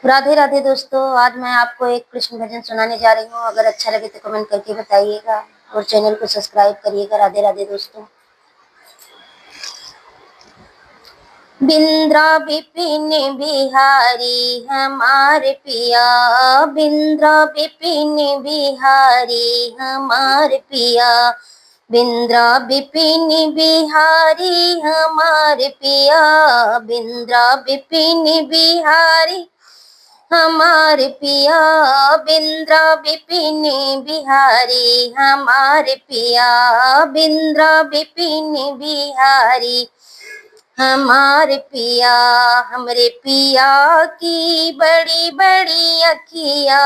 राधे राधे दोस्तों, आज मैं आपको एक कृष्ण भजन सुनाने जा रही हूँ। अगर अच्छा लगे तो कमेंट करके बताइएगा और चैनल को सब्सक्राइब करिएगा। राधे राधे दोस्तों। बिंद्रा बिपिन बिहारी हमारे पिया, बिंद्रा बिपिन बिहारी हमारे पिया, बिंद्रा बिपिन बिहारी हमारे पिया, बिंद्रा बिपिन बिहारी हमारे पिया, बिंद्रा बिपिन बिहारी हमारे पिया, बिंद्रा बिपिन बिहारी हमारे पिया। हमरे पिया की बड़ी बड़ी अखिया,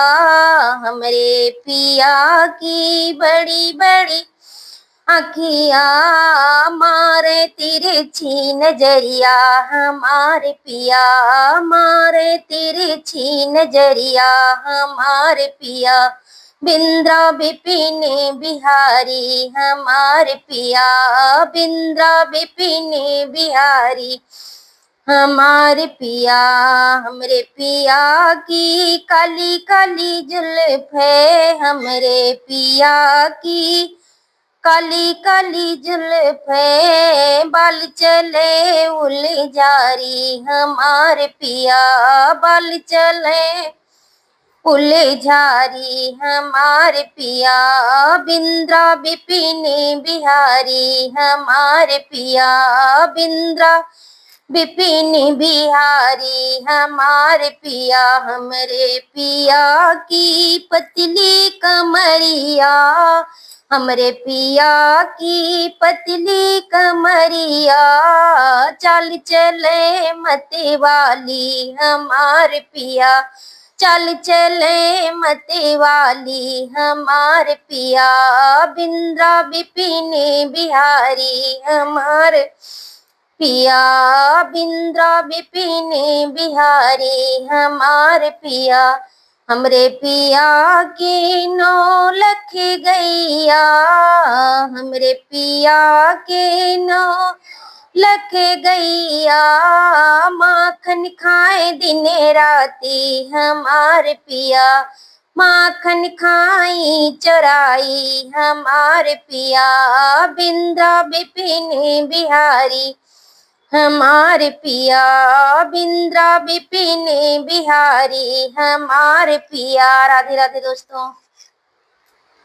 हमरे पिया की बड़ी बड़ी अखिया, मारे तिरछी नजरिया, हमारे पिया मारे तिरछी नजरिया, हमारे पिया, बिंद्रा बिपिन बिहारी हमारे पिया, बिंद्रा बिपिन बिहारी हमारे पिया। हमरे पिया की काली काली जुल्फे, हमरे पिया की काली काली जुल्फे, बाल चले उलझारी, हमारे पिया बाल चले उलझारी, हमारे पिया, बिंद्रा बिपिन बिहारी हमारे पिया, बिंद्रा बिपिन बिहारी हमारे पिया। हमरे पिया की पतली कमरिया, हमरे पिया की पतली कमरिया, चाल चले मते वाली, हमारे पिया चल चले मते वाली, हमारे पिया, बिंद्रा बिपिन बिहारी हमारे पिया, बिंद्रा बिपिन बिहारी हमारे पिया। हमरे पिया के 9 लाख गैया, हमरे पिया के 9 लाख गैया, माखन खाए दिन राती, हमारे पिया माखन खाई चराई, हमारे पिया, बिंद्रा बिपिन बिहारी हमारे पिया, बिंद्रा बिपिन बिहारी हमारे पिया। राधे राधे दोस्तों।